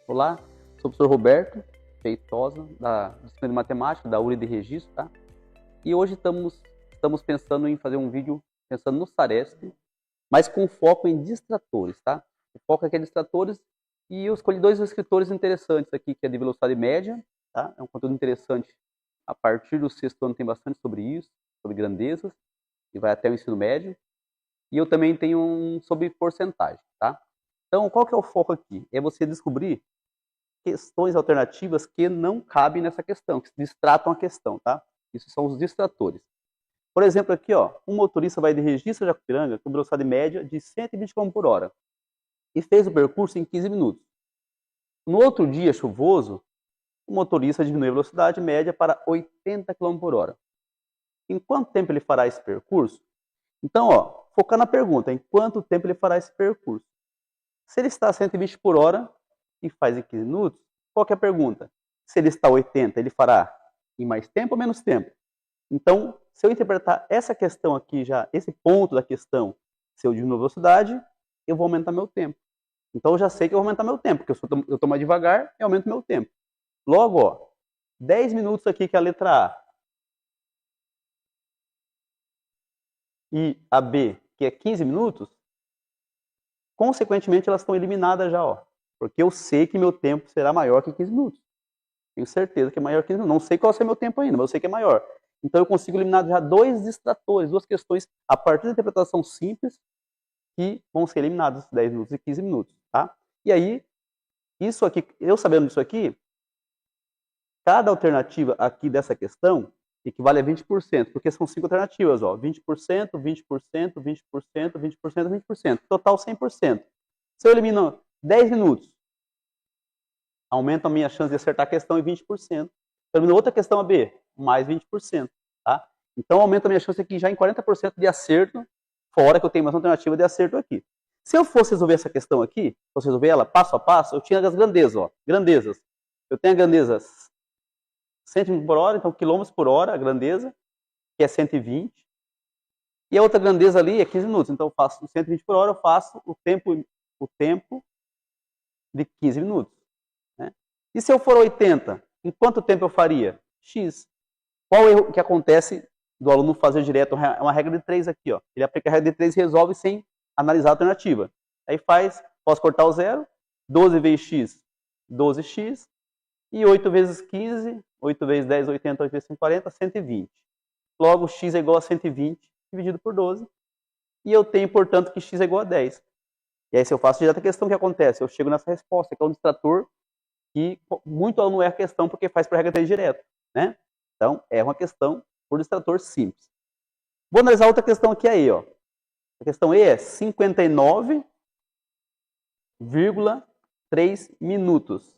Olá, sou o professor Roberto Feitosa, da disciplina de matemática, da URI de Registro, tá? E hoje estamos pensando em fazer um vídeo pensando no SARESP, mas com foco em distratores, tá? O foco aqui é distratores e eu escolhi dois escritores interessantes aqui, que é de velocidade média, tá? É um conteúdo interessante. A partir do sexto ano tem bastante sobre isso, sobre grandezas, e vai até o ensino médio. E eu também tenho um sobre porcentagem, tá? Então, qual que é o foco aqui? É você descobrir questões alternativas que não cabem nessa questão, que distratam a questão, tá? Isso são os distratores. Por exemplo, aqui, ó, um motorista vai de Registro a Jacupiranga com velocidade média de 120 km por hora e fez o percurso em 15 minutos. No outro dia chuvoso, o motorista diminui a velocidade média para 80 km por hora. Em quanto tempo ele fará esse percurso? Então, ó, focar na pergunta, em quanto tempo ele fará esse percurso? Se ele está a 120 por hora e faz em 15 minutos, qual que é a pergunta? Se ele está a 80, ele fará em mais tempo ou menos tempo? Então, se eu interpretar essa questão aqui já, esse ponto da questão, se eu diminuir a velocidade, eu vou aumentar meu tempo. Então, eu já sei que eu vou aumentar meu tempo, porque eu estou mais devagar, eu aumento meu tempo. Logo, ó, 10 minutos aqui que é a letra A. E a B, que é 15 minutos, consequentemente elas estão eliminadas já, ó. Porque eu sei que meu tempo será maior que 15 minutos. Tenho certeza que é maior que 15 minutos. Não sei qual será meu tempo ainda, mas eu sei que é maior. Então eu consigo eliminar já dois distratores, duas questões, a partir da interpretação simples, que vão ser eliminadas 10 minutos e 15 minutos, tá? E aí, isso aqui, eu sabendo disso aqui, cada alternativa aqui dessa questão equivale a 20%, porque são 5 alternativas, ó, 20%, 20%, 20%, 20%, 20%, total 100%. Se eu elimino 10 minutos, aumenta a minha chance de acertar a questão em 20%. Se eu elimino outra questão a B, mais 20%, tá? Então aumenta a minha chance aqui já em 40% de acerto, fora que eu tenho mais uma alternativa de acerto aqui. Se eu fosse resolver essa questão aqui, fosse resolver ela passo a passo, eu tinha as grandezas, ó, grandezas. Eu tenho a grandeza 120 por hora, então quilômetros por hora, a grandeza, que é 120. E a outra grandeza ali é 15 minutos. Então eu faço 120 por hora, eu faço o tempo de 15 minutos. Né? E se eu for 80, em quanto tempo eu faria? X. Qual o erro que acontece do aluno fazer direto? É uma regra de 3 aqui. Ó. Ele aplica a regra de 3 e resolve sem analisar a alternativa. Aí faz, posso cortar o zero, 12 vezes x, 12x, e 8 vezes 15, 8 vezes 10, 80, 8 vezes 140, 120. Logo, x é igual a 120 dividido por 12. E eu tenho, portanto, que x é igual a 10. E aí, se eu faço direto a questão, o que acontece? Eu chego nessa resposta, que é um distrator que muito aluno erra a questão porque faz por regra 3 direto. Né? Então, é uma questão por distrator simples. Vou analisar outra questão aqui aí. Ó. A questão E é 59,3 minutos. O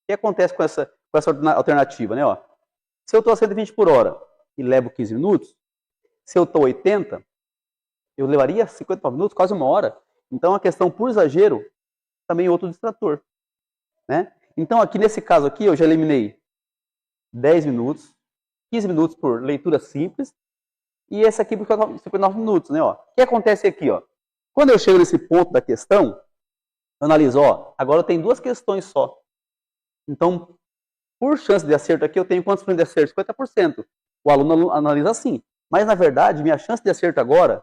que acontece com essa alternativa? Né? Ó, se eu estou a 120 por hora e levo 15 minutos, se eu estou a 80, eu levaria 59 minutos, quase uma hora. Então, a questão por exagero, também é outro distrator. Né? Então, aqui nesse caso aqui, eu já eliminei 10 minutos, 15 minutos por leitura simples, e esse aqui por 59 minutos. Né? Ó. O que acontece aqui? Ó? Quando eu chego nesse ponto da questão, eu analiso, ó, agora eu tenho duas questões só. Então, por chance de acerto aqui, eu tenho quantos por cento de acerto? 50%. O aluno analisa assim. Mas, na verdade, minha chance de acerto agora,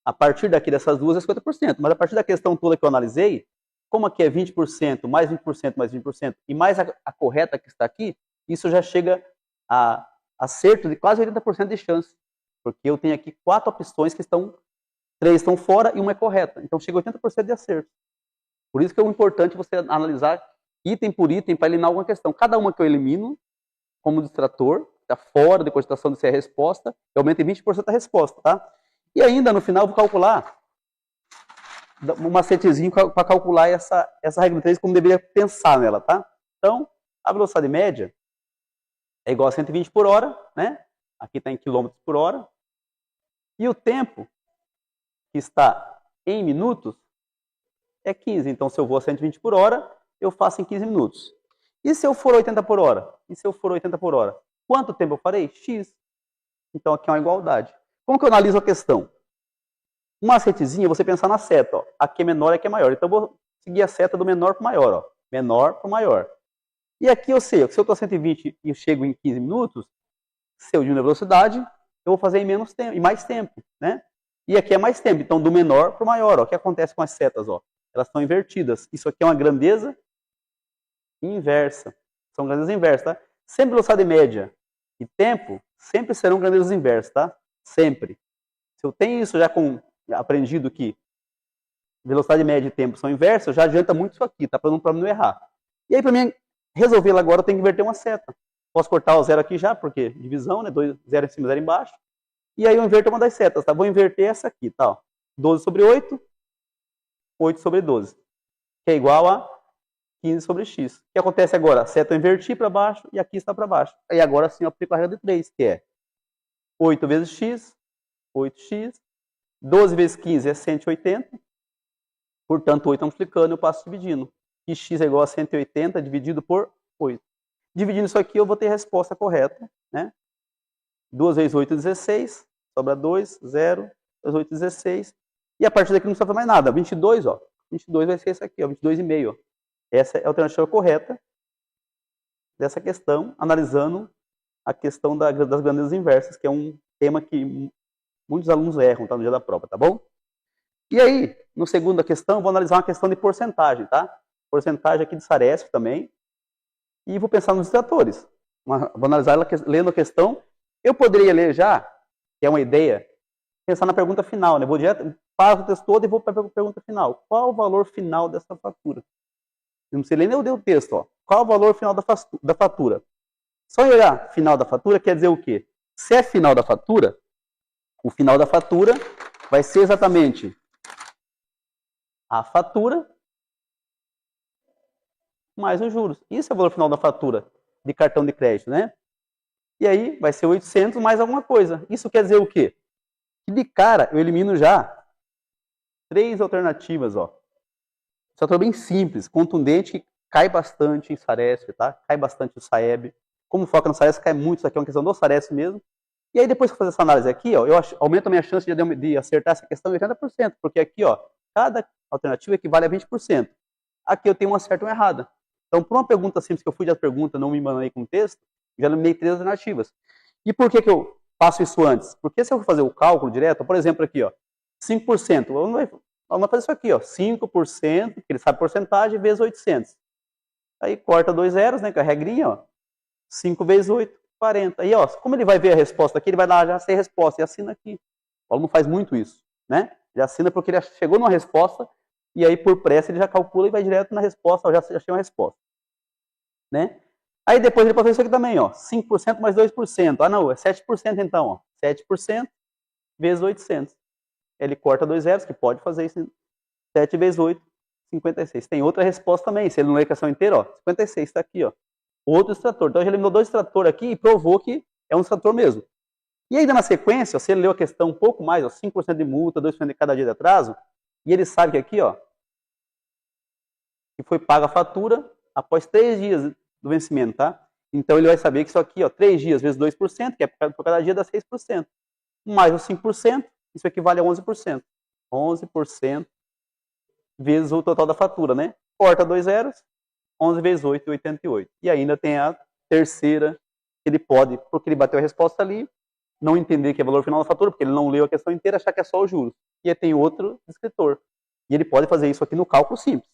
a partir daqui dessas duas, é 50%. Mas a partir da questão toda que eu analisei, como aqui é 20%, mais 20%, mais 20%, e mais a correta que está aqui, isso já chega a acerto de quase 80% de chance. Porque eu tenho aqui 4 opções que estão, 3 estão fora e uma é correta. Então chega a 80% de acerto. Por isso que é importante você analisar item por item para eliminar alguma questão. Cada uma que eu elimino como distrator, está fora de cogitação de ser a resposta, eu aumento em 20% a resposta. Tá? E ainda no final eu vou calcular um macetezinho para calcular essa regra 3 como deveria pensar nela, tá? Então, a velocidade média é igual a 120 por hora, né? Aqui está em quilômetros por hora. E o tempo, que está em minutos, é 15. Então, se eu vou a 120 por hora, eu faço em 15 minutos. E se eu for 80 por hora? E se eu for 80 por hora? Quanto tempo eu farei? X. Então, aqui é uma igualdade. Como que eu analiso a questão? Um macetezinho é você pensar na seta. Ó. Aqui é menor, aqui é maior. Então, eu vou seguir a seta do menor para o maior. Ó. menor para o maior. E aqui eu sei, se eu estou a 120 e eu chego em 15 minutos, se eu diminuir a velocidade, eu vou fazer em menos tempo, em mais tempo, né? E aqui é mais tempo, então do menor para o maior. Ó. O que acontece com as setas? Ó? Elas estão invertidas. Isso aqui é uma grandeza inversa. São grandezas inversas, tá? Sempre velocidade média e tempo sempre serão grandezas inversas, tá? Sempre. Se eu tenho isso já aprendido que velocidade média e tempo são inversas, já adianta muito isso aqui, tá? Para não errar. E aí, para mim resolvê-la agora, eu tenho que inverter uma seta. Posso cortar o zero aqui já, porque divisão, né? 0 em cima, 0 embaixo. E aí eu inverto uma das setas, tá? Vou inverter essa aqui, tá? Ó. 12 sobre 8, 8 sobre 12. Que é igual a 15 sobre x. O que acontece agora? A seta eu inverti para baixo e aqui está para baixo. Aí agora sim eu aplico a regra de 3, que é 8 vezes x, 8x. 12 vezes 15 é 180. Portanto, 8 multiplicando, eu passo dividindo. E x é igual a 180 dividido por 8. Dividindo isso aqui, eu vou ter a resposta correta, né? 2 vezes 8, 16. Sobra 2, 0. 2 vezes 8, 16. E a partir daqui não precisa fazer mais nada. 22, ó. 22 vai ser esse aqui, ó. 22,5, ó. Essa é a alternativa correta dessa questão, analisando a questão das grandezas inversas, que é um tema que muitos alunos erram, tá, no dia da prova, tá bom? E aí, no segunda questão, vou analisar uma questão de porcentagem, tá? Porcentagem aqui de Saresp também. E vou pensar nos distratores. Vou analisar ela lendo a questão. Eu poderia ler já, que é uma ideia, pensar na pergunta final, né? Vou direto, passo o texto todo e vou para a pergunta final. Qual o valor final dessa fatura? Não precisa ler nem o texto, ó. Qual o valor final da fatura? Só olhar final da fatura quer dizer o quê? Se é final da fatura, o final da fatura vai ser exatamente a fatura mais os juros. Isso é o valor final da fatura de cartão de crédito, né? E aí vai ser 800 mais alguma coisa. Isso quer dizer o quê? Que de cara eu elimino já 3 alternativas, ó. Isso é bem simples, contundente, que cai bastante em Saresp, tá? Cai bastante no Saeb. Como foca no Saresp, cai muito. Isso aqui é uma questão do Saresp mesmo. E aí depois que eu fazer essa análise aqui, ó, eu aumento a minha chance de acertar essa questão em 80%, porque aqui, ó, cada alternativa equivale a 20%. Aqui eu tenho uma certa e uma errada. Então, por uma pergunta simples que eu fui de pergunta, não me embananei com o texto, já eliminei 3 alternativas. E por que eu faço isso antes? Porque se eu for fazer o cálculo direto, por exemplo, aqui, ó, 5%, vamos fazer isso aqui, ó, 5%, que ele sabe porcentagem, vezes 800. Aí corta 2 zeros, né, com a regrinha, ó, 5 vezes 8, 40. Aí, ó, como ele vai ver a resposta aqui, ele vai lá já sem resposta e assina aqui. O aluno faz muito isso, né? Ele assina porque ele chegou numa resposta e aí, por pressa, ele já calcula e vai direto na resposta, ó, já achei uma resposta, né? Aí depois ele pode fazer isso aqui também, ó, 5% mais 2%. Ah, não, é 7% então, ó, 7% vezes 800. Ele corta 2 zeros, que pode fazer isso. 7 vezes 8, 56. Tem outra resposta também, se ele não lê a questão inteira, ó, 56 está aqui, ó. Outro extrator. Então, ele eliminou 2 extratores aqui e provou que é um extrator mesmo. E ainda na sequência, se ele leu a questão um pouco mais, ó, 5% de multa, 2% de cada dia de atraso, e ele sabe que aqui, ó, que foi paga a fatura após 3 dias do vencimento, tá? Então, ele vai saber que isso aqui, ó, 3 dias vezes 2%, que é por cada dia, dá 6%. Mais os 5%, isso equivale a 11%. 11% vezes o total da fatura, né? Corta 2 zeros, 11 vezes 8, 88. E ainda tem a terceira, que ele pode, porque ele bateu a resposta ali, não entender que é valor final da fatura, porque ele não leu a questão inteira, achar que é só os juros. E aí tem outro descritor. E ele pode fazer isso aqui no cálculo simples.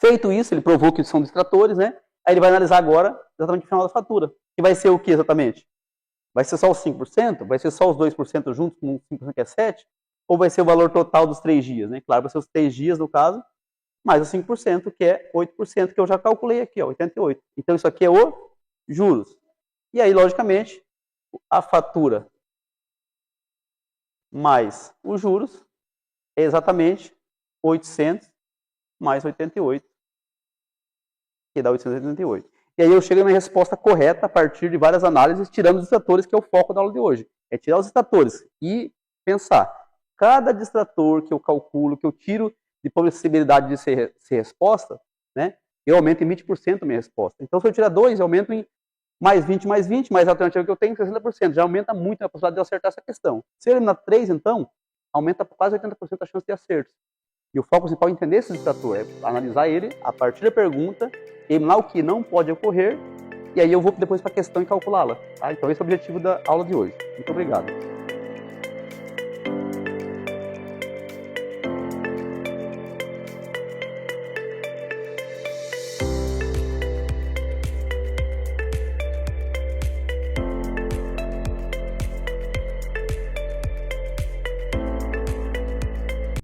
Feito isso, ele provou que são distratores, né? Aí ele vai analisar agora exatamente o final da fatura. Que vai ser o que exatamente? Vai ser só os 5%? Vai ser só os 2% juntos com 5% que é 7%? Ou vai ser o valor total dos 3 dias, né? Claro, vai ser os 3 dias no caso, mais os 5%, que é 8%, que eu já calculei aqui, ó, 88. Então, isso aqui é o juros. E aí, logicamente, a fatura mais os juros é exatamente 800 mais 88, que dá 888. E aí eu chego na resposta correta a partir de várias análises, tirando os distratores, que é o foco da aula de hoje. É tirar os distratores e pensar. Cada distrator que eu calculo, que eu tiro de possibilidade de ser resposta, né, eu aumento em 20% a minha resposta. Então, se eu tirar 2, eu aumento em mais 20, mais a alternativa que eu tenho, 60%. Já aumenta muito a possibilidade de eu acertar essa questão. Se eu eliminar 3, então, aumenta quase 80% a chance de acerto. E o foco principal é entender esse distrator, é analisar ele a partir da pergunta, eliminar o que não pode ocorrer, e aí eu vou depois para a questão e calculá-la. Tá? Então esse é o objetivo da aula de hoje. Muito obrigado.